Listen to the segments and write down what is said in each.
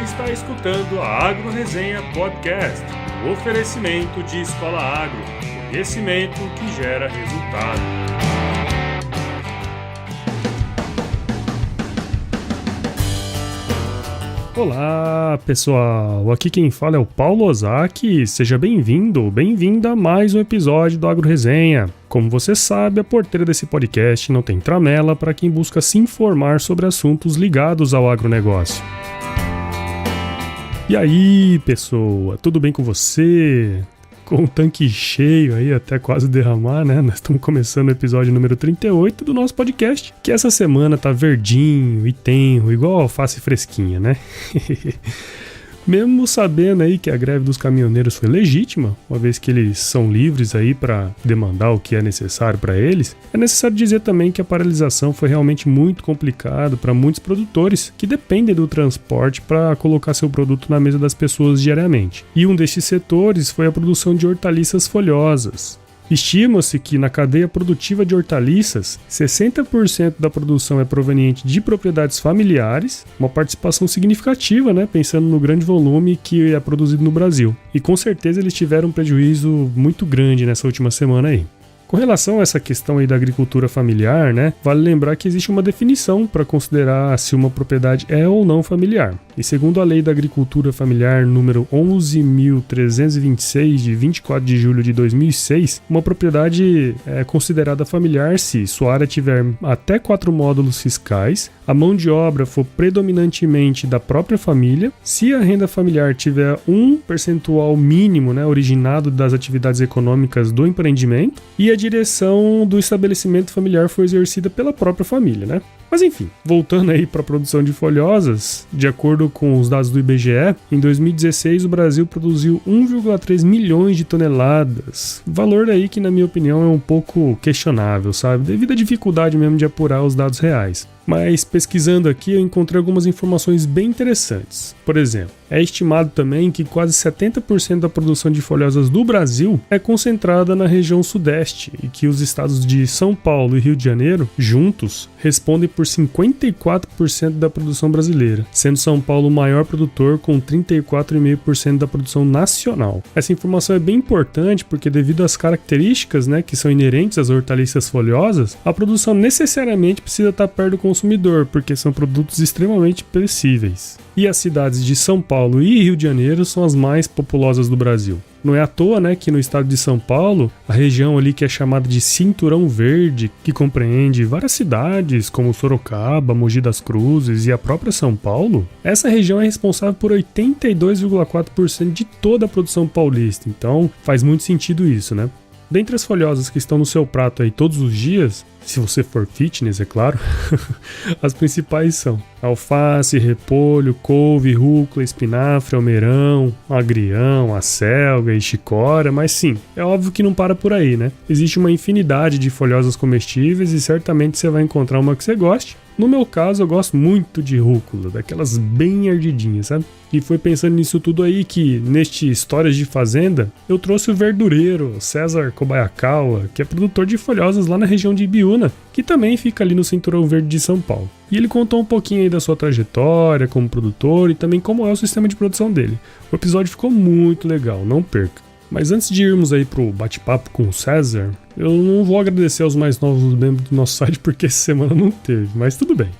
está escutando a Agro Resenha Podcast, um oferecimento de Escola Agro, conhecimento que gera resultado. Olá pessoal, aqui quem fala é o Paulo Ozaki, seja bem-vindo, bem-vinda a mais um episódio do Agro Resenha. Como você sabe, a porteira desse podcast não tem tramela para quem busca se informar sobre assuntos ligados ao agronegócio. E aí pessoa, tudo bem com você? Com o tanque cheio aí até quase derramar, né? Nós estamos começando o episódio número 38 do nosso podcast, que essa semana tá verdinho e tenro, igual alface fresquinha, né? Mesmo sabendo aí que a greve dos caminhoneiros foi legítima, uma vez que eles são livres aí para demandar o que é necessário para eles, é necessário dizer também que a paralisação foi realmente muito complicado para muitos produtores que dependem do transporte para colocar seu produto na mesa das pessoas diariamente. E um destes setores foi a produção de hortaliças folhosas. Estima-se que na cadeia produtiva de hortaliças, 60% da produção é proveniente de propriedades familiares, uma participação significativa, né, pensando no grande volume que é produzido no Brasil. E com certeza eles tiveram um prejuízo muito grande nessa última semana aí. Com relação a essa questão aí da agricultura familiar, né, vale lembrar que existe uma definição para considerar se uma propriedade é ou não familiar. E segundo a Lei da Agricultura Familiar número 11.326, de 24 de julho de 2006, uma propriedade é considerada familiar se sua área tiver até 4 módulos fiscais, a mão de obra for predominantemente da própria família, se a renda familiar tiver um percentual mínimo, né, originado das atividades econômicas do empreendimento, e a direção do estabelecimento familiar foi exercida pela própria família, né? Mas enfim, voltando aí para a produção de folhosas, de acordo com os dados do IBGE, em 2016 o Brasil produziu 1,3 milhões de toneladas, valor aí que na minha opinião é um pouco questionável, sabe? Devido à dificuldade mesmo de apurar os dados reais. Mas pesquisando aqui eu encontrei algumas informações bem interessantes. Por exemplo, é estimado também que quase 70% da produção de folhosas do Brasil é concentrada na região sudeste e que os estados de São Paulo e Rio de Janeiro, juntos, respondem por 54% da produção brasileira, sendo São Paulo o maior produtor com 34,5% da produção nacional. Essa informação é bem importante porque devido às características, né, que são inerentes às hortaliças folhosas, a produção necessariamente precisa estar perto do consumidor, porque são produtos extremamente perecíveis. E as cidades de São Paulo e Rio de Janeiro são as mais populosas do Brasil. Não é à toa, né, que no estado de São Paulo, a região ali que é chamada de Cinturão Verde, que compreende várias cidades como Sorocaba, Mogi das Cruzes e a própria São Paulo, essa região é responsável por 82,4% de toda a produção paulista. Então faz muito sentido isso, né? Dentre as folhosas que estão no seu prato aí todos os dias, se você for fitness, é claro, as principais são alface, repolho, couve, rúcula, espinafre, almeirão, agrião, acelga e chicória, mas sim, é óbvio que não para por aí, né? Existe uma infinidade de folhosas comestíveis e certamente você vai encontrar uma que você goste. No meu caso, eu gosto muito de rúcula, daquelas bem ardidinhas, sabe? E foi pensando nisso tudo aí que, neste Histórias de Fazenda, eu trouxe o verdureiro César Kobayakawa, que é produtor de folhosas lá na região de Ibiúna, que também fica ali no Cinturão Verde de São Paulo. E ele contou um pouquinho aí da sua trajetória como produtor e também como é o sistema de produção dele. O episódio ficou muito legal, não perca. Mas antes de irmos aí pro bate-papo com o César, eu não vou agradecer aos mais novos membros do nosso site porque essa semana não teve, mas tudo bem.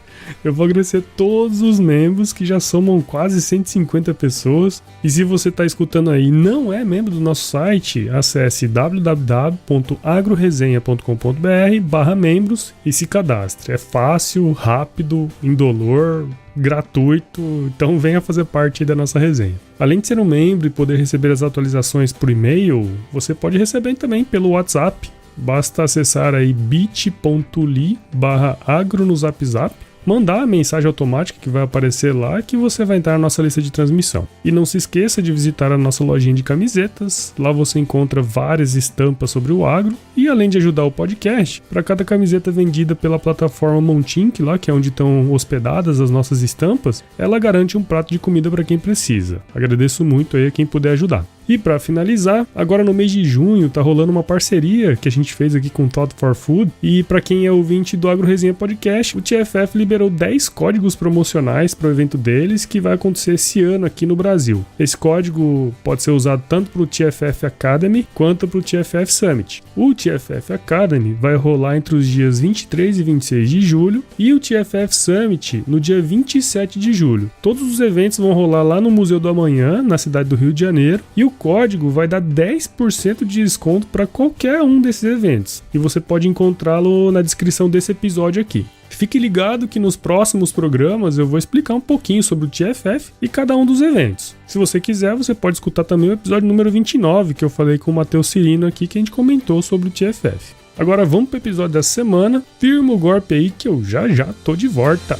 Eu vou agradecer todos os membros que já somam quase 150 pessoas. E se você está escutando aí e não é membro do nosso site, acesse www.agroresenha.com.br/membros e se cadastre. É fácil, rápido, indolor, gratuito, então venha fazer parte da nossa resenha. Além de ser um membro e poder receber as atualizações por e-mail, você pode receber também pelo WhatsApp. Basta acessar aí bit.ly/agro no Zap Zap, mandar a mensagem automática que vai aparecer lá que você vai entrar na nossa lista de transmissão. E não se esqueça de visitar a nossa lojinha de camisetas, lá você encontra várias estampas sobre o agro e além de ajudar o podcast, para cada camiseta vendida pela plataforma Montink, lá que é onde estão hospedadas as nossas estampas, ela garante um prato de comida para quem precisa. Agradeço muito aí a quem puder ajudar. E para finalizar, agora no mês de junho tá rolando uma parceria que a gente fez aqui com o Thought for Food, e para quem é ouvinte do Agro Resenha Podcast, o TFF liberou 10 códigos promocionais para o evento deles que vai acontecer esse ano aqui no Brasil. Esse código pode ser usado tanto para o TFF Academy quanto para o TFF Summit. O TFF Academy vai rolar entre os dias 23 e 26 de julho e o TFF Summit no dia 27 de julho. Todos os eventos vão rolar lá no Museu do Amanhã, na cidade do Rio de Janeiro, e o código vai dar 10% de desconto para qualquer um desses eventos. E você pode encontrá-lo na descrição desse episódio aqui. Fique ligado que nos próximos programas eu vou explicar um pouquinho sobre o TFF e cada um dos eventos. Se você quiser, você pode escutar também o episódio número 29, que eu falei com o Matheus Cirino aqui, que a gente comentou sobre o TFF. Agora vamos para o episódio dessa semana. Firma o golpe aí que eu já tô de volta.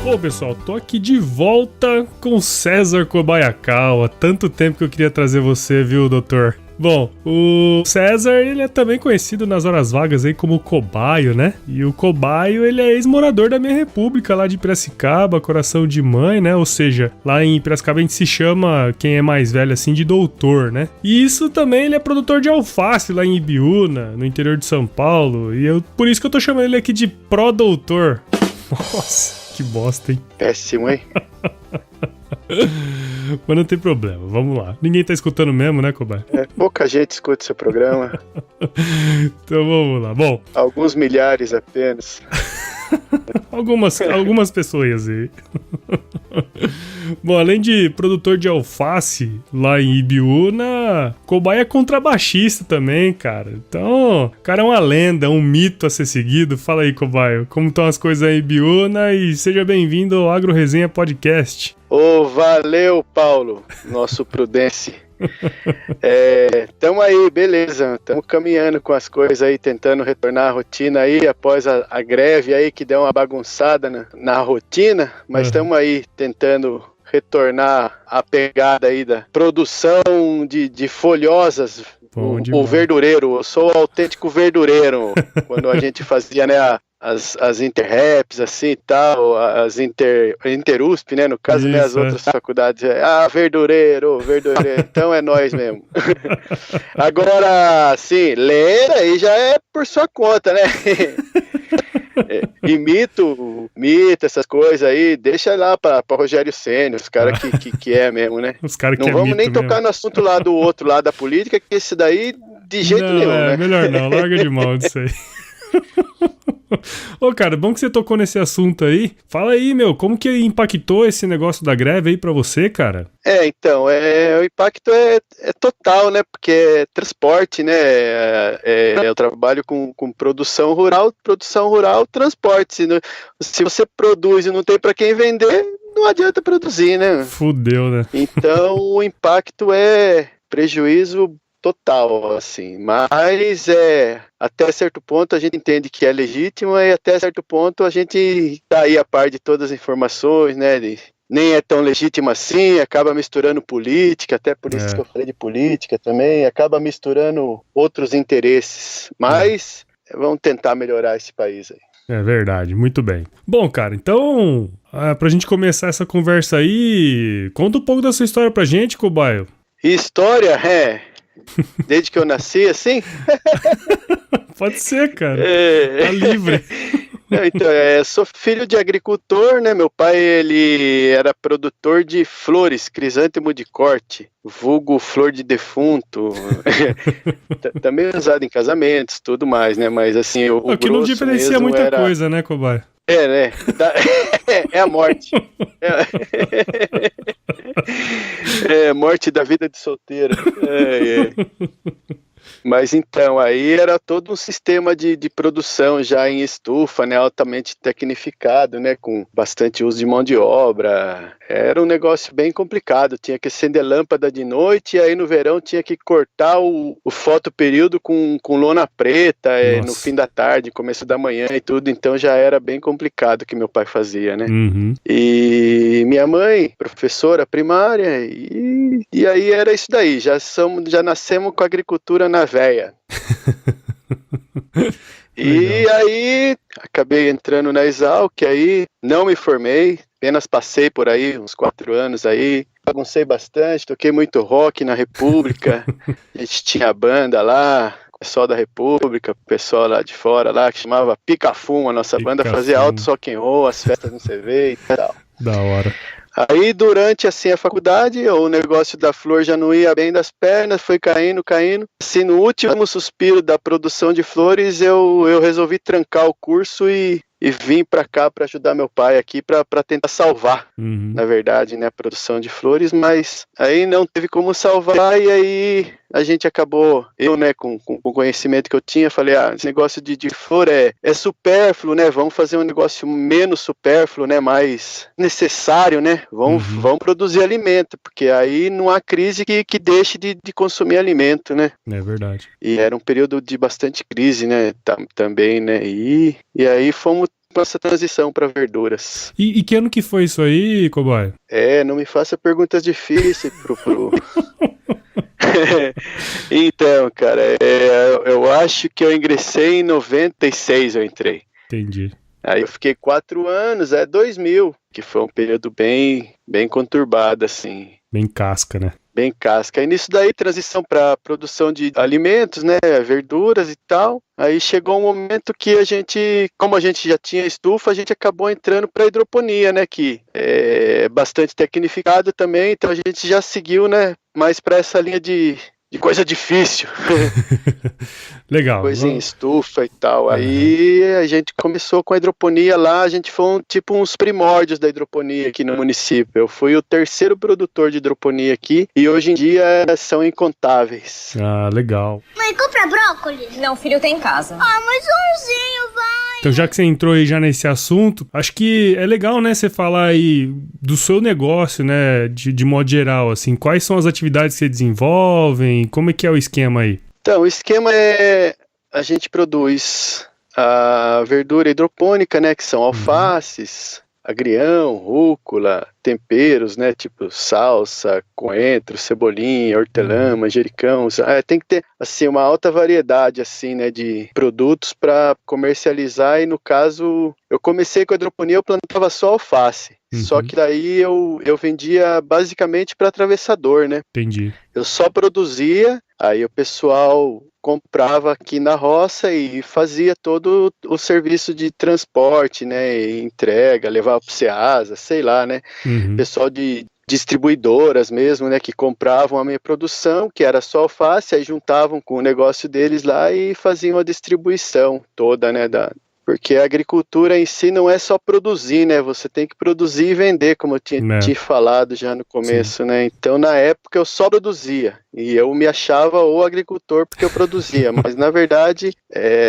Bom, pessoal, tô aqui de volta com César Kobayakawa. Tanto tempo que eu queria trazer você, viu, doutor? Bom, o César, ele é também conhecido nas horas vagas aí como Cobaio, né? E o Cobaio, ele é ex-morador da minha república lá de Piracicaba, coração de mãe, né? Ou seja, lá em Piracicaba a gente se chama, quem é mais velho assim, de doutor, né? E isso também, ele é produtor de alface lá em Ibiúna, no interior de São Paulo. E por isso que eu tô chamando ele aqui de pró-doutor. Nossa, que bosta, hein? Péssimo, hein? Mas não tem problema, vamos lá. Ninguém tá escutando mesmo, né, Cobai? Pouca gente escuta seu programa. Então vamos lá. Bom, alguns milhares apenas. algumas pessoas aí. Bom, além de produtor de alface lá em Ibiúna, Cobai é contrabaixista também, cara. Então, o cara é uma lenda, um mito a ser seguido. Fala aí, Cobai, como estão as coisas aí em Ibiúna, e seja bem-vindo ao Agro Resenha Podcast. Valeu, Paulo, nosso Prudence. Tamo aí, beleza, tamo caminhando com as coisas aí, tentando retornar à rotina aí, após a greve aí que deu uma bagunçada na rotina, mas tamo aí tentando retornar a pegada aí da produção de folhosas. O verdureiro, eu sou o autêntico verdureiro. Quando a gente fazia, né, as interreps, assim e tal, as interusp, né, no caso, né, as outras faculdades, verdureiro, então é nós mesmo. Agora, sim, ler aí já é por sua conta, né? Mito, essas coisas aí, deixa lá pra Rogério Ceni, os caras que é mesmo, né? Os cara que não vamos nem mesmo. Tocar no assunto lá do outro lado da política, que esse daí de jeito nenhum, né? Melhor não, larga de mão disso aí. Ô, cara, bom que você tocou nesse assunto aí. Fala aí, como que impactou esse negócio da greve aí pra você, cara? Então, o impacto é total, né, porque é transporte, né, eu trabalho com produção rural, transporte, se você produz e não tem pra quem vender, não adianta produzir, né? Fudeu, né? Então, o impacto é prejuízo total, assim, mas até certo ponto a gente entende que é legítimo e até certo ponto a gente tá aí a par de todas as informações, né, nem é tão legítimo assim, acaba misturando política, até por isso que eu falei de política também, acaba misturando outros interesses, mas vamos tentar melhorar esse país aí. É verdade, muito bem. Bom, cara, então, pra gente começar essa conversa aí, conta um pouco da sua história pra gente, Cobaio. História, desde que eu nasci, assim? Pode ser, cara. Tá livre. Então, sou filho de agricultor, né? Meu pai, ele era produtor de flores, crisântemo de corte, vulgo flor de defunto. Também usado em casamentos, tudo mais, né? Mas assim, o que não diferencia muita coisa, né, Cobai? Né? É a morte. Morte da vida de solteiro. Mas então, aí era todo um sistema de produção já em estufa, né, altamente tecnificado, né, com bastante uso de mão de obra. Era um negócio bem complicado, tinha que acender lâmpada de noite e aí no verão tinha que cortar o fotoperíodo com lona preta no fim da tarde, começo da manhã e tudo, então já era bem complicado o que meu pai fazia, né. Uhum. E minha mãe, professora primária, e aí era isso daí, já nascemos com a agricultura na veia. E aí, acabei entrando na Exalc, aí não me formei, apenas passei por aí uns 4 anos aí, baguncei bastante, toquei muito rock na República, a gente tinha banda lá, o pessoal da República, o pessoal lá de fora lá, que chamava Pica-Fumo, a nossa banda fazia alto rock and roll, as festas no CV e tal. Da hora. Aí, durante, assim, a faculdade, o negócio da flor já não ia bem das pernas, foi caindo. Assim, no último suspiro da produção de flores, eu resolvi trancar o curso e vim para cá para ajudar meu pai aqui para tentar salvar, na verdade, né, a produção de flores, mas aí não teve como salvar e aí a gente acabou, eu, né, com o conhecimento que eu tinha, falei, esse negócio de flor é supérfluo, né, vamos fazer um negócio menos supérfluo, né, mais necessário, né, vamos produzir alimento, porque aí não há crise que deixe de consumir alimento, né. É verdade. E era um período de bastante crise, né, também, né, e aí fomos para essa transição para verduras. E que ano que foi isso aí, Cowboy? Não me faça perguntas difíceis pro... Então, cara, eu acho que eu ingressei em 96, eu entrei. Entendi. Aí eu fiquei 4 anos, 2000, que foi um período bem conturbado, assim. Bem casca, né? Bem casca. E nisso daí, transição para produção de alimentos, né, verduras e tal. Aí chegou um momento que como a gente já tinha estufa, a gente acabou entrando para hidroponia, né, que é bastante tecnificado também, então a gente já seguiu, né, mais para essa linha de coisa difícil. Legal. Coisa em estufa e tal. Aí a gente começou com a hidroponia lá, a gente foi uns primórdios da hidroponia aqui no município. Eu fui o 3º produtor de hidroponia aqui e hoje em dia são incontáveis. Ah, legal. Mãe, compra brócolis? Não, filho, tem em casa. Mas umzinho, vai! Então, já que você entrou aí já nesse assunto, acho que é legal, né, você falar aí do seu negócio, né, de modo geral, assim, quais são as atividades que você desenvolvem, como é que é o esquema aí? Então, o esquema a gente produz a verdura hidropônica, né, que são alfaces, agrião, rúcula, temperos, né, tipo salsa, coentro, cebolinha, hortelã, manjericão. Tem que ter, assim, uma alta variedade, assim, né, de produtos para comercializar e, no caso, eu comecei com a hidroponia, eu plantava só alface. Só que daí eu vendia basicamente para atravessador, né? Entendi. Eu só produzia, aí o pessoal comprava aqui na roça e fazia todo o serviço de transporte, né, e entrega, levava para o Ceasa, sei lá, né, pessoal de distribuidoras mesmo, né, que compravam a minha produção, que era só alface, aí juntavam com o negócio deles lá e faziam a distribuição toda, né, porque a agricultura em si não é só produzir, né? Você tem que produzir e vender, como eu tinha te falado já no começo, né? Então, na época, eu só produzia. E eu me achava o agricultor porque eu produzia. Mas, na verdade,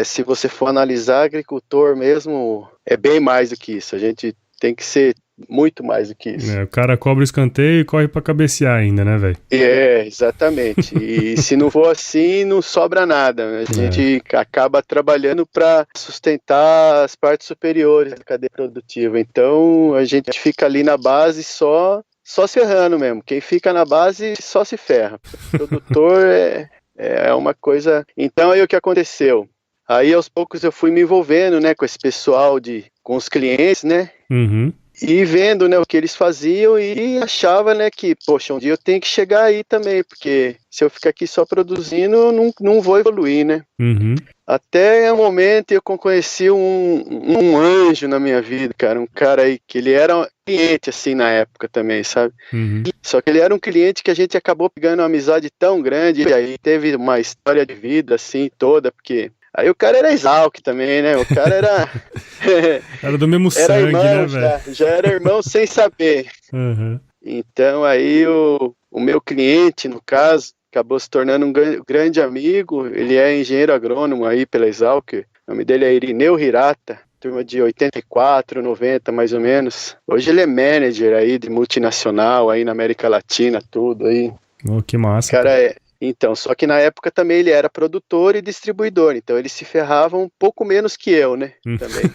se você for analisar, agricultor mesmo é bem mais do que isso. A gente tem que ser muito mais do que isso. O cara cobra o escanteio e corre pra cabecear ainda, né, velho? Exatamente. E se não for assim, não sobra nada. Né? A gente acaba trabalhando para sustentar as partes superiores da cadeia produtiva. Então, a gente fica ali na base só se errando mesmo. Quem fica na base só se ferra. O produtor é uma coisa... Então, aí o que aconteceu? Aí, aos poucos, eu fui me envolvendo, né, com esse pessoal, com os clientes, né? E vendo, né, o que eles faziam e achava, né, que, poxa, um dia eu tenho que chegar aí também, porque se eu ficar aqui só produzindo, eu não vou evoluir, né? Até um momento eu conheci um anjo na minha vida, cara, um cara aí que ele era um cliente, assim, na época também, sabe? Só que ele era um cliente que a gente acabou pegando uma amizade tão grande, e aí teve uma história de vida, assim, toda, porque... Aí o cara era Exalc também, né? O cara era... Era do mesmo era sangue, irmão, né, velho? Já era irmão sem saber. Então aí o meu cliente, no caso, acabou se tornando um grande amigo. Ele é engenheiro agrônomo aí pela Exalc. O nome dele é Irineu Hirata, turma de 84, 90 mais ou menos. Hoje ele é manager aí de multinacional aí na América Latina, tudo aí. Oh, que massa. Cara, então, só que na época também ele era produtor e distribuidor, então ele se ferrava um pouco menos que eu, né, também.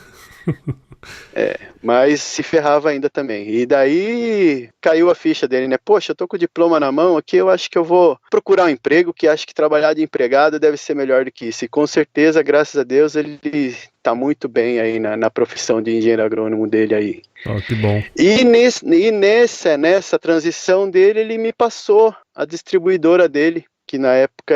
Mas se ferrava ainda também. E daí caiu a ficha dele, né? Poxa, eu tô com o diploma na mão aqui, eu acho que eu vou procurar um emprego, que acho que trabalhar de empregado deve ser melhor do que isso. E com certeza, graças a Deus, ele tá muito bem aí na profissão de engenheiro agrônomo dele aí. Que bom. E nessa transição dele, ele me passou a distribuidora dele, que na época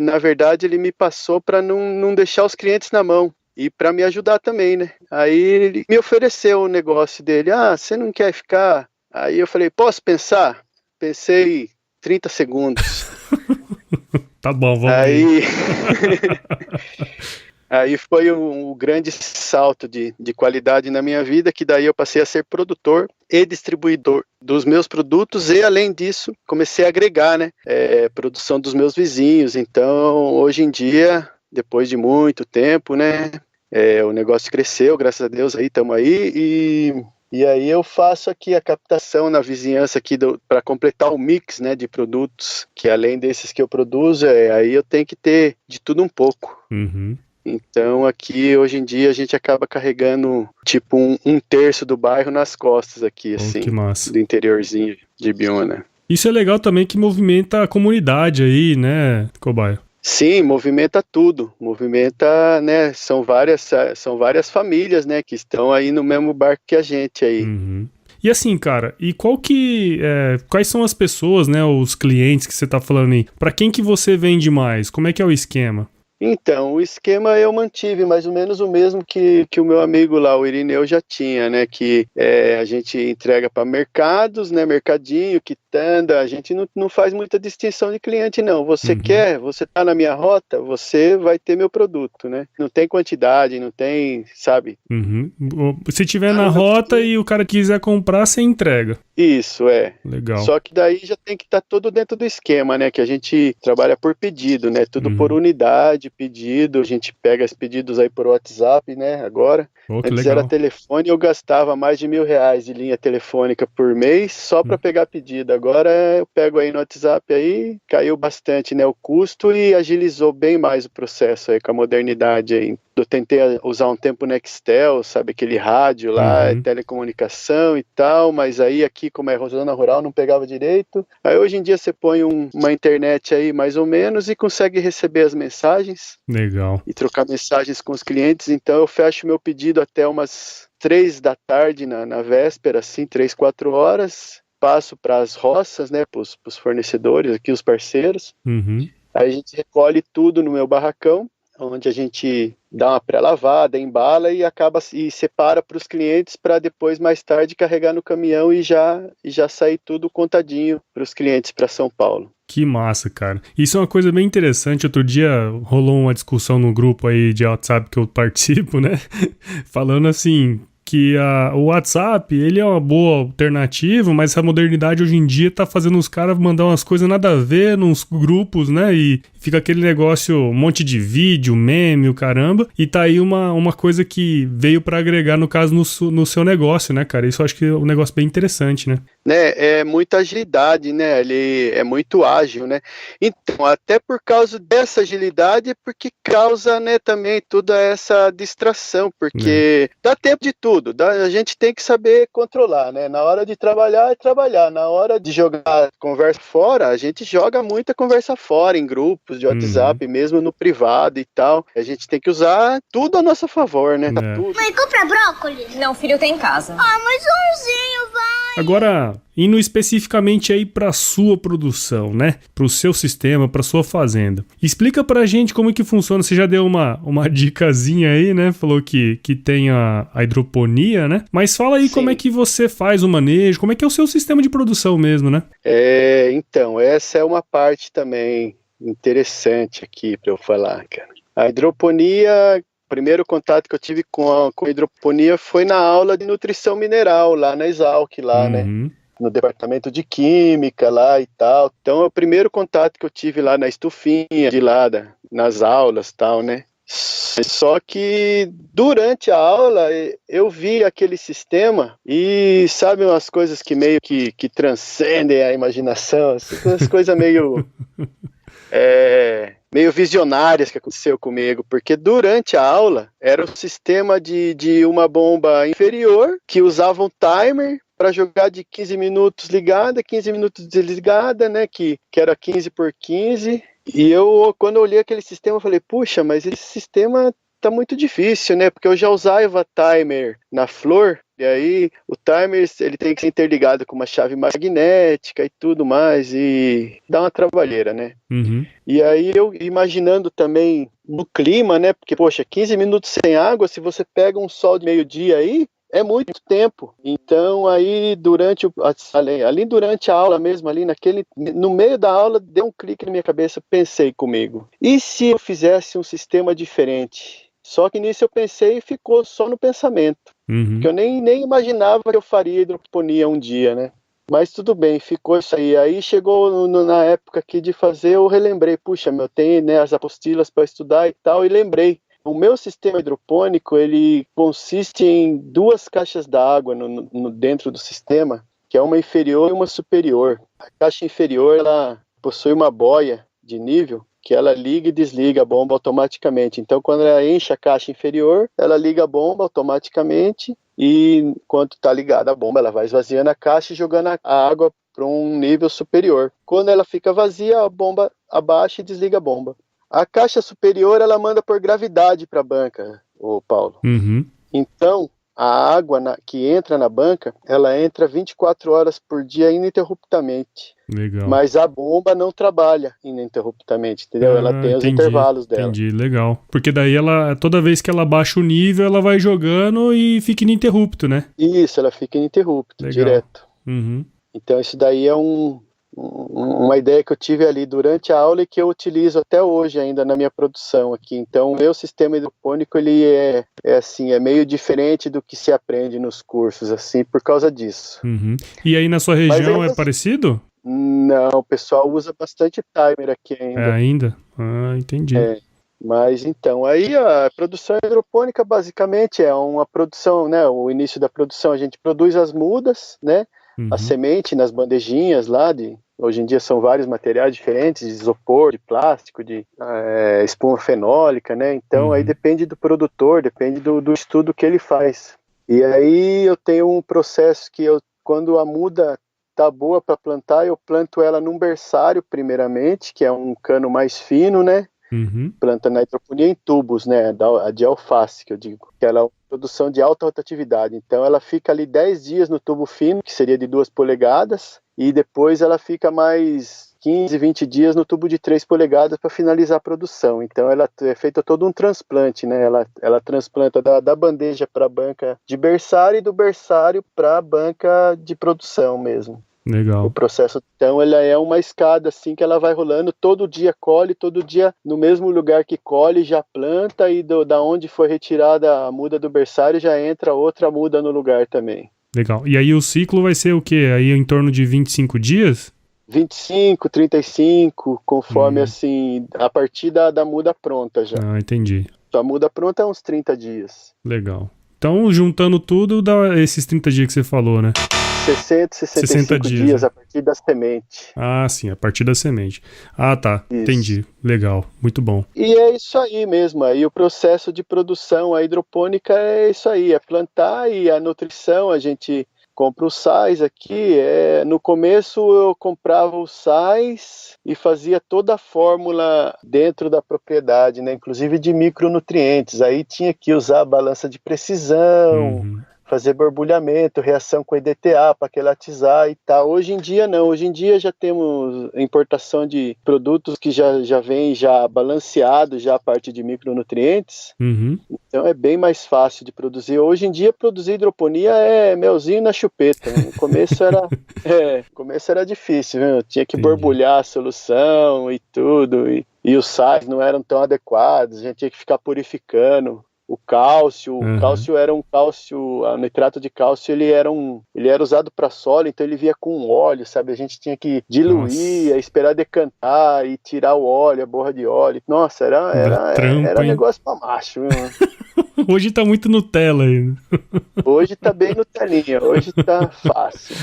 na verdade, ele me passou para não deixar os clientes na mão. E para me ajudar também, né? Aí ele me ofereceu o negócio dele. Você não quer ficar? Aí eu falei, posso pensar? Pensei 30 segundos. Tá bom, vamos aí. Aí foi um grande salto de qualidade na minha vida, que daí eu passei a ser produtor e distribuidor dos meus produtos e, além disso, comecei a agregar, né? Produção dos meus vizinhos. Então, hoje em dia, depois de muito tempo, né? O negócio cresceu, graças a Deus, aí estamos aí, e aí eu faço aqui a captação na vizinhança aqui para completar o mix, né, de produtos, que além desses que eu produzo, aí eu tenho que ter de tudo um pouco. Uhum. Então aqui, hoje em dia, a gente acaba carregando tipo um terço do bairro nas costas aqui, assim, que massa. Do interiorzinho de Biúna. Isso é legal também, que movimenta a comunidade aí, né, Cobaia? Sim, movimenta tudo, né, são várias famílias, né, que estão aí no mesmo barco que a gente aí. Uhum. E assim, cara, e quais são as pessoas, né, os clientes que você tá falando aí? Pra quem que você vende mais? Como é que é o esquema? Então, o esquema eu mantive mais ou menos o mesmo que o meu amigo lá, o Irineu, já tinha, né? Que a gente entrega para mercados, né? Mercadinho, quitanda, a gente não faz muita distinção de cliente, não. Você quer, você tá na minha rota, você vai ter meu produto, né? Não tem quantidade, não tem, sabe? Uhum. Se tiver na rota e o cara quiser comprar, você entrega. Isso, Legal. Só que daí já tem que estar tudo dentro do esquema, né? Que a gente trabalha por pedido, né? Tudo por unidade, pedido. A gente pega os pedidos aí por WhatsApp, né? Agora. Antes era telefone, eu gastava mais de R$1.000 de linha telefônica por mês só para pegar pedido. Agora eu pego aí no WhatsApp aí, caiu bastante, né? O custo e agilizou bem mais o processo aí com a modernidade aí. Eu tentei usar um tempo Nextel, sabe, aquele rádio lá, telecomunicação e tal, mas aí aqui, como é zona rural, não pegava direito. Aí hoje em dia você põe uma internet aí mais ou menos e consegue receber as mensagens. Legal. E trocar mensagens com os clientes, então eu fecho meu pedido até umas 3 da tarde na véspera, assim, 3, 4 horas, passo para as roças, né, para os fornecedores aqui, os parceiros. Aí a gente recolhe tudo no meu barracão, onde a gente dá uma pré-lavada, embala e separa para os clientes para depois, mais tarde, carregar no caminhão e já sair tudo contadinho para os clientes para São Paulo. Que massa, cara. Isso é uma coisa bem interessante. Outro dia rolou uma discussão no grupo aí de WhatsApp que eu participo, né? Falando assim, que o WhatsApp, ele é uma boa alternativa, mas a modernidade hoje em dia tá fazendo os caras mandar umas coisas nada a ver nos grupos, né? E fica aquele negócio, um monte de vídeo, meme, o caramba. E tá aí uma coisa que veio pra agregar, no caso, no seu negócio, né, cara? Isso eu acho que é um negócio bem interessante, né? É muita agilidade, né? Ele é muito ágil, né? Então, até por causa dessa agilidade, porque causa, né, também toda essa distração, porque dá tempo de tudo, a gente tem que saber controlar, né? Na hora de trabalhar, é trabalhar. Na hora de jogar conversa fora, a gente joga muita conversa fora, em grupos de WhatsApp, mesmo no privado e tal. A gente tem que usar tudo a nosso favor, né? Tudo. Mãe, compra brócolis. Não, filho, tem em casa. Mas umzinho, vai. Agora, indo especificamente aí para sua produção, né? Para o seu sistema, para sua fazenda. Explica pra gente como é que funciona. Você já deu uma dicasinha aí, né? Falou que tem a hidroponia, né? Mas fala aí como é que você faz o manejo, como é que é o seu sistema de produção mesmo, né? Então, essa é uma parte também interessante aqui para eu falar, cara. A hidroponia, o primeiro contato que eu tive com a hidroponia foi na aula de nutrição mineral, lá na Exalc, lá, né? No departamento de química lá e tal. Então, é o primeiro contato que eu tive lá na estufinha, de lá, nas aulas e tal, né? Só que durante a aula eu vi aquele sistema e sabe umas coisas que meio que transcendem a imaginação, assim, umas coisas meio meio visionárias que aconteceu comigo, porque durante a aula era um sistema de uma bomba inferior que usava um timer para jogar de 15 minutos ligada, 15 minutos desligada, né, que era 15 por 15, e quando eu olhei aquele sistema, eu falei, puxa, mas esse sistema tá muito difícil, né, porque eu já usava timer na flor, e aí o timer ele tem que ser interligado com uma chave magnética e tudo mais, e dá uma trabalheira, né. Uhum. E aí eu imaginando também no clima, né, porque, poxa, 15 minutos sem água, se você pega um sol de meio-dia aí, é muito tempo. Então, aí, durante a aula mesmo, no meio da aula, deu um clique na minha cabeça, pensei comigo. E se eu fizesse um sistema diferente? Só que nisso eu pensei e ficou só no pensamento. Uhum. Que eu nem imaginava que eu faria hidroponia um dia, né? Mas tudo bem, ficou isso aí. Aí chegou na época aqui de fazer, eu relembrei, puxa, eu tenho, né, as apostilas para estudar e tal, e lembrei. O meu sistema hidropônico, ele consiste em 2 caixas d'água dentro do sistema, que é uma inferior e uma superior. A caixa inferior, ela possui uma boia de nível que ela liga e desliga a bomba automaticamente. Então, quando ela enche a caixa inferior, ela liga a bomba automaticamente e, enquanto está ligada a bomba, ela vai esvaziando a caixa e jogando a água para um nível superior. Quando ela fica vazia, a bomba abaixa e desliga a bomba. A caixa superior, ela manda por gravidade para a banca, ô Paulo. Uhum. Então, a água que entra na banca, ela entra 24 horas por dia ininterruptamente. Legal. Mas a bomba não trabalha ininterruptamente, entendeu? Ela tem os intervalos dela. Entendi, legal. Porque daí toda vez que ela baixa o nível, ela vai jogando e fica ininterrupto, né? Isso, ela fica ininterrupta, direto. Uhum. Então, isso daí é uma ideia que eu tive ali durante a aula e que eu utilizo até hoje ainda na minha produção aqui. Então, o meu sistema hidropônico, ele é meio diferente do que se aprende nos cursos, assim, por causa disso. Uhum. E aí na sua região é parecido? Não, o pessoal usa bastante timer aqui ainda. É ainda? Ah, entendi. Mas então, aí a produção hidropônica basicamente é uma produção, né? O início da produção, a gente produz as mudas, né? A semente nas bandejinhas lá hoje em dia são vários materiais diferentes, de isopor, de plástico, de espuma fenólica, né? Então aí depende do produtor, depende do estudo que ele faz. E aí eu tenho um processo que quando a muda tá boa para plantar, eu planto ela num berçário primeiramente, que é um cano mais fino, né? Planta na hidroponia em tubos, né? A de alface, que eu digo, que ela é uma produção de alta rotatividade. Então ela fica ali 10 dias no tubo fino, que seria de 2 polegadas, e depois ela fica mais 15, 20 dias no tubo de 3 polegadas para finalizar a produção. Então ela é feito todo um transplante, né? Ela transplanta da bandeja para a banca de berçário e do berçário para a banca de produção mesmo. Legal. O processo, então, ela é uma escada assim que ela vai rolando, todo dia colhe, todo dia no mesmo lugar que colhe já planta e da onde foi retirada a muda do berçário já entra outra muda no lugar também. Legal. E aí o ciclo vai ser o quê? Aí em torno de 25 dias? 25, 35, conforme assim, a partir da muda pronta já. Ah, entendi. A muda pronta é uns 30 dias. Legal. Então, juntando tudo, dá esses 30 dias que você falou, né? 60 dias, né? a partir da semente. Ah, sim, a partir da semente. Ah, tá. Isso. Entendi. Legal. Muito bom. E é isso aí mesmo. Aí o processo de produção, a hidropônica é isso aí, é plantar e a nutrição, a gente compra os sais aqui. No começo eu comprava os sais e fazia toda a fórmula dentro da propriedade, né? Inclusive de micronutrientes. Aí tinha que usar a balança de precisão, fazer borbulhamento, reação com EDTA para quelatizar e tal. Hoje em dia não, hoje em dia já temos importação de produtos que já vem já balanceado, já a parte de micronutrientes, então é bem mais fácil de produzir. Hoje em dia produzir hidroponia é melzinho na chupeta, no começo era difícil, viu? Tinha que borbulhar a solução e tudo, e os sais não eram tão adequados, a gente tinha que ficar purificando. O cálcio era um cálcio, o nitrato de cálcio ele era usado para solo, então ele via com óleo, sabe? A gente tinha que diluir, esperar decantar e tirar o óleo, a borra de óleo. Nossa, era negócio pra macho, viu? Hoje tá muito Nutella aí. Hoje tá bem Nutelinha, hoje tá fácil.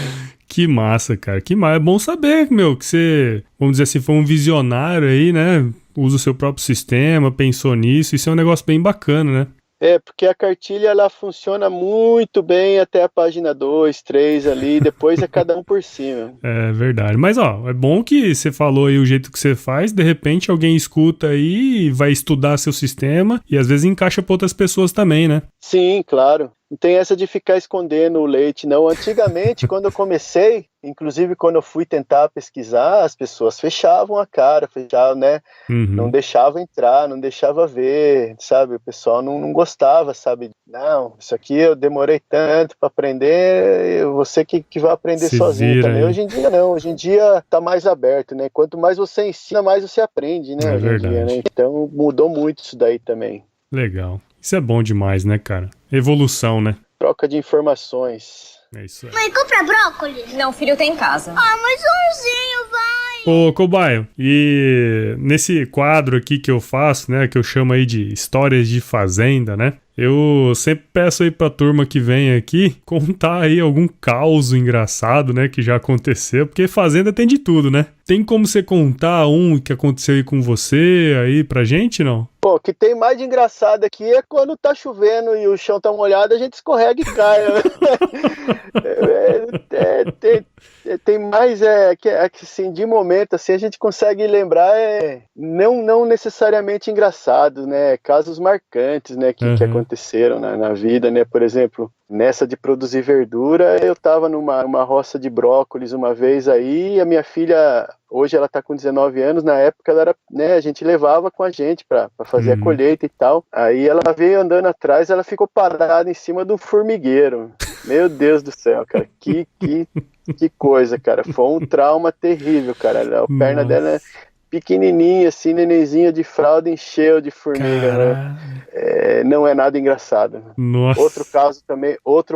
Que massa, cara. Que massa. É bom saber, meu, que você, vamos dizer assim, foi um visionário aí, né? usa o seu próprio sistema, pensou nisso, isso é um negócio bem bacana, né? Porque a cartilha ela funciona muito bem até a página 2, 3 ali, depois é cada um por cima. É verdade. Mas, ó, é bom que você falou aí o jeito que você faz, de repente alguém escuta aí e vai estudar seu sistema e às vezes encaixa para outras pessoas também, né? Sim, claro. Não tem essa de ficar escondendo o leite, não. Antigamente, quando eu comecei, inclusive quando eu fui tentar pesquisar, as pessoas fechavam a cara, fechavam, né? Não deixavam entrar, não deixava ver, sabe? O pessoal não gostava, sabe? Não, isso aqui eu demorei tanto para aprender, você que vai aprender Se sozinho vira também. aí. Hoje em dia não, hoje em dia tá mais aberto, né? Quanto mais você ensina, mais você aprende, né? É Hoje em dia, verdade. né? Então mudou muito isso daí também. Legal. Isso é bom demais, né, cara? Evolução, né? Troca de informações. É isso aí. Mãe, compra brócolis. Não, filho, tem em casa. Ah, mas umzinho, vai. Ô, Cobaio, e nesse quadro aqui que eu faço, né, que eu chamo aí de histórias de fazenda, né, eu sempre peço aí pra turma que vem aqui contar aí algum caos engraçado, né, que já aconteceu, porque fazenda tem de tudo, né? Tem como você contar um que aconteceu aí com você aí pra gente, não? Pô, o que tem mais de engraçado aqui é quando tá chovendo e o chão tá molhado, a gente escorrega e cai. Né? Tem mais, que assim, de momento, assim, a gente consegue lembrar, não necessariamente engraçado, né? Casos marcantes, né, que aconteceram na vida, né? Por exemplo, nessa de produzir verdura, eu tava numa roça de brócolis uma vez aí, e a minha filha, hoje ela tá com 19 anos, na época ela era, né, a gente levava com a gente pra fazer a colheita e tal. Aí ela veio andando atrás, ela ficou parada em cima de um formigueiro. Meu Deus do céu, cara, que coisa, cara, foi um trauma terrível, cara, a perna dela pequenininha, assim, nenenzinha de fralda, encheu de formiga, né? Não é nada engraçado. Nossa. Outro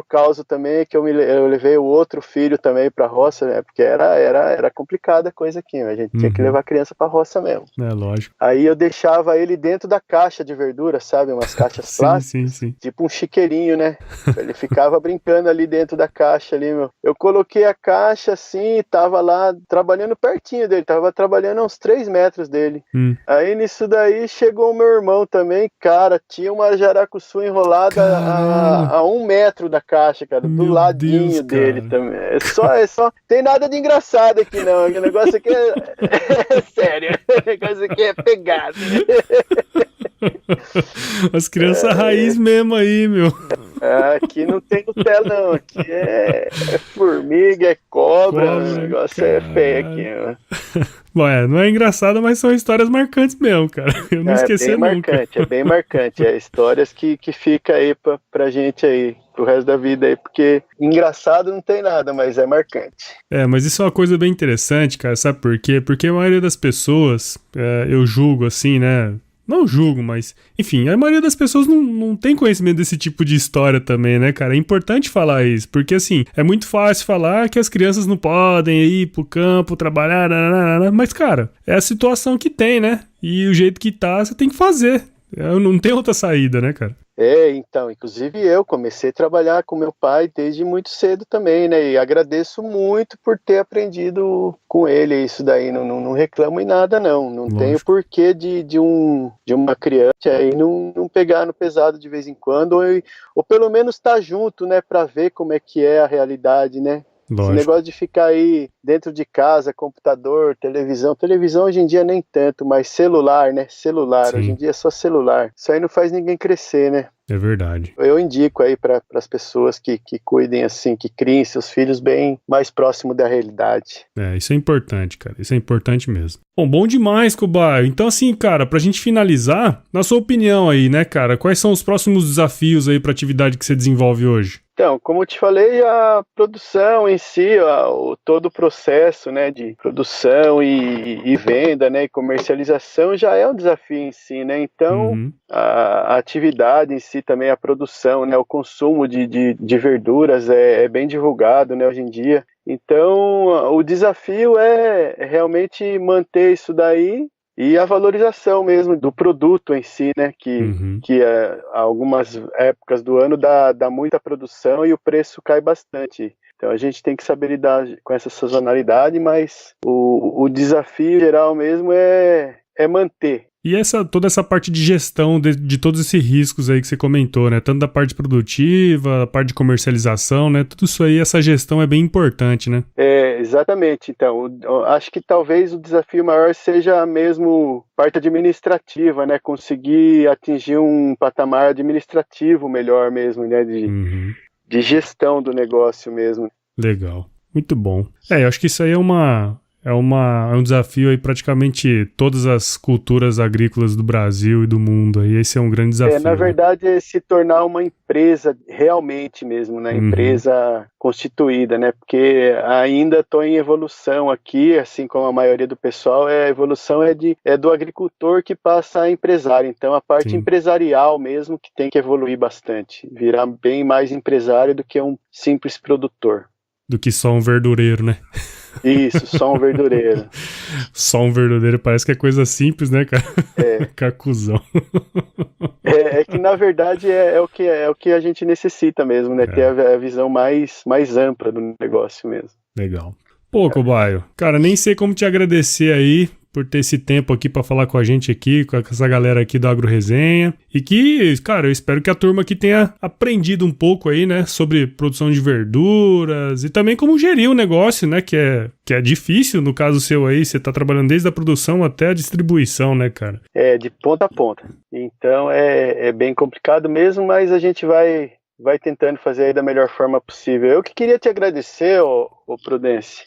caso também é que eu levei o outro filho também pra roça, né? Porque era complicada a coisa aqui, né? A gente tinha que levar a criança pra roça mesmo. É lógico. Aí eu deixava ele dentro da caixa de verdura, sabe? Umas caixas plásticas. Sim. Tipo um chiqueirinho, né? Ele ficava brincando ali dentro da caixa ali, meu. Eu coloquei a caixa assim, tava lá trabalhando pertinho dele, tava trabalhando a uns 3 metros dele. Aí nisso daí chegou o meu irmão também, cara, tinha uma jaracuçu enrolada a 1 metro da caixa, cara, do ladinho dele também. É só, tem nada de engraçado aqui não, o negócio aqui é sério, o negócio aqui é pegado. As crianças raiz mesmo aí, meu. Aqui não tem Nutella não, aqui é formiga, é cobra, o negócio é feio aqui, ó. Bom, não é engraçado, mas são histórias marcantes mesmo, cara. Eu não esqueci nunca. É bem marcante, histórias que fica aí pra gente aí, pro resto da vida aí, porque engraçado não tem nada, mas é marcante. Mas isso é uma coisa bem interessante, cara, sabe por quê? Porque a maioria das pessoas, eu julgo assim, né? Não julgo, mas, enfim, a maioria das pessoas não tem conhecimento desse tipo de história também, né, cara? É importante falar isso, porque, assim, é muito fácil falar que as crianças não podem ir pro campo trabalhar, mas, cara, é a situação que tem, né? E o jeito que tá, você tem que fazer. Não tem outra saída, né, cara? Então, inclusive eu comecei a trabalhar com meu pai desde muito cedo também, né, e agradeço muito por ter aprendido com ele isso daí, não reclamo em nada não tenho porquê de uma criança aí não pegar no pesado de vez em quando, ou pelo menos estar junto, né, para ver como é que é a realidade, né. Esse negócio de ficar aí dentro de casa, computador, televisão hoje em dia nem tanto, mas celular, né? Celular, sim. Hoje em dia é só celular. Isso aí não faz ninguém crescer, né? É verdade. Eu indico aí para as pessoas que cuidem assim, que criem seus filhos bem mais próximo da realidade. Isso é importante, cara. Isso é importante mesmo. Bom demais, Cobaio. Então, assim, cara, pra gente finalizar, na sua opinião aí, né, cara, quais são os próximos desafios aí pra atividade que você desenvolve hoje? Então, como eu te falei, a produção em si, todo o processo, né, de produção e venda, né, e comercialização já é um desafio em si, né, então a atividade em si também, a produção, né, o consumo de verduras é bem divulgado, né, hoje em dia, então o desafio é realmente manter isso daí. E a valorização mesmo do produto em si, né, que algumas épocas do ano dá muita produção e o preço cai bastante. Então a gente tem que saber lidar com essa sazonalidade, mas o desafio geral mesmo é é manter. E toda essa parte de gestão de todos esses riscos aí que você comentou, né? Tanto da parte produtiva, a parte de comercialização, né? Tudo isso aí, essa gestão é bem importante, né? Exatamente. Então, acho que talvez o desafio maior seja mesmo parte administrativa, né? Conseguir atingir um patamar administrativo melhor mesmo, né? De gestão do negócio mesmo. Legal. Muito bom. Eu acho que isso aí é um desafio aí praticamente todas as culturas agrícolas do Brasil e do mundo. Aí esse é um grande desafio. Na verdade, é se tornar uma empresa realmente mesmo, né? Empresa constituída, né? Porque ainda estou em evolução aqui, assim como a maioria do pessoal, a evolução é do agricultor que passa a empresário. Então, a parte empresarial mesmo que tem que evoluir bastante. Virar bem mais empresário do que um simples produtor. Do que só um verdureiro, né? Isso, só um verdureiro. Só um verdureiro, parece que é coisa simples, né, cara? Cacuzão. É que, na verdade, é o que a gente necessita mesmo, né? Ter a visão mais ampla do negócio mesmo. Legal. Pô, Cobaio, cara, nem sei como te agradecer aí por ter esse tempo aqui pra falar com a gente aqui, com essa galera aqui do Agro Resenha. E que, cara, eu espero que a turma aqui tenha aprendido um pouco aí, né, sobre produção de verduras e também como gerir o negócio, né, que é difícil, no caso seu aí, você tá trabalhando desde a produção até a distribuição, né, cara? De ponta a ponta. Então é bem complicado mesmo, mas a gente vai tentando fazer aí da melhor forma possível. Eu que queria te agradecer, ô Prudence.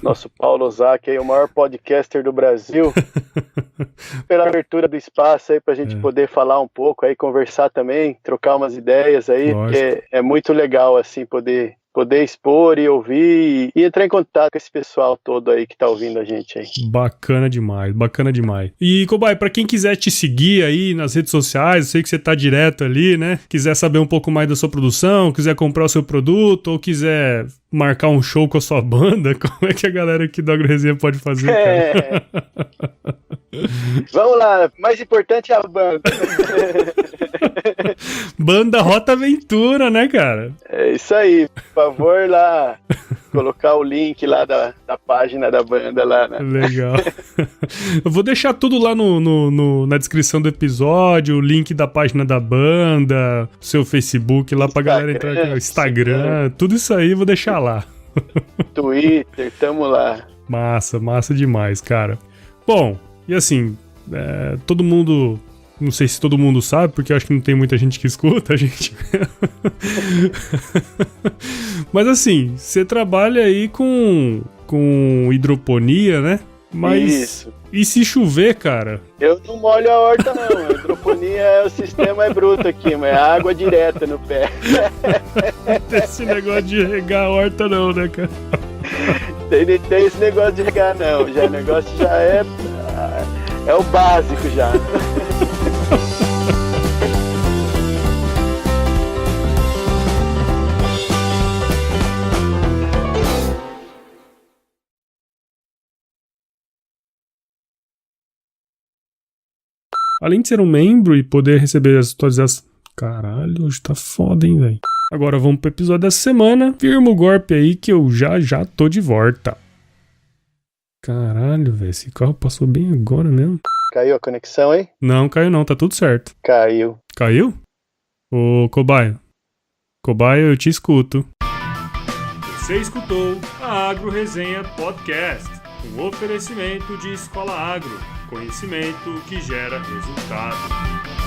Nosso Paulo Ozaki aí, o maior podcaster do Brasil, pela abertura do espaço aí pra gente poder falar um pouco aí, conversar também, trocar umas ideias aí, porque é muito legal assim poder expor e ouvir e entrar em contato com esse pessoal todo aí que tá ouvindo a gente aí. Bacana demais, bacana demais. E, Cobaio, pra quem quiser te seguir aí nas redes sociais, eu sei que você tá direto ali, né? Quiser saber um pouco mais da sua produção, quiser comprar o seu produto ou quiser marcar um show com a sua banda, como é que a galera aqui do Agro Resenha pode fazer, cara? Vamos lá, mais importante é a banda. Banda Rota Aventura, né, cara? É isso aí, por favor lá colocar o link lá da página da banda lá, né? Legal. Eu vou deixar tudo lá na descrição do episódio, o link da página da banda, seu Facebook lá pra galera entrar aqui, Instagram, tudo isso aí eu vou deixar lá. Twitter, tamo lá. Massa demais, cara. Bom, e assim, todo mundo... Não sei se todo mundo sabe, porque eu acho que não tem muita gente que escuta a gente. Mas assim, você trabalha aí com hidroponia, né? Mas isso. E se chover, cara? Eu não molho a horta, não. A hidroponia, o sistema é bruto aqui, mas é água direta no pé. Não tem esse negócio de regar a horta, não, né, cara? Tem esse negócio de regar, não. O negócio já é o básico já. Além de ser um membro e poder receber as atualizações... Caralho, hoje tá foda, hein, velho? Agora vamos pro episódio dessa semana. Firma o golpe aí que eu já tô de volta. Caralho, velho, esse carro passou bem agora mesmo. Caiu a conexão aí? Não, caiu não, tá tudo certo. Caiu. Caiu? Ô, Cobaio. Cobaio, eu te escuto. Você escutou a Agro Resenha Podcast, um oferecimento de Escola Agro, conhecimento que gera resultado.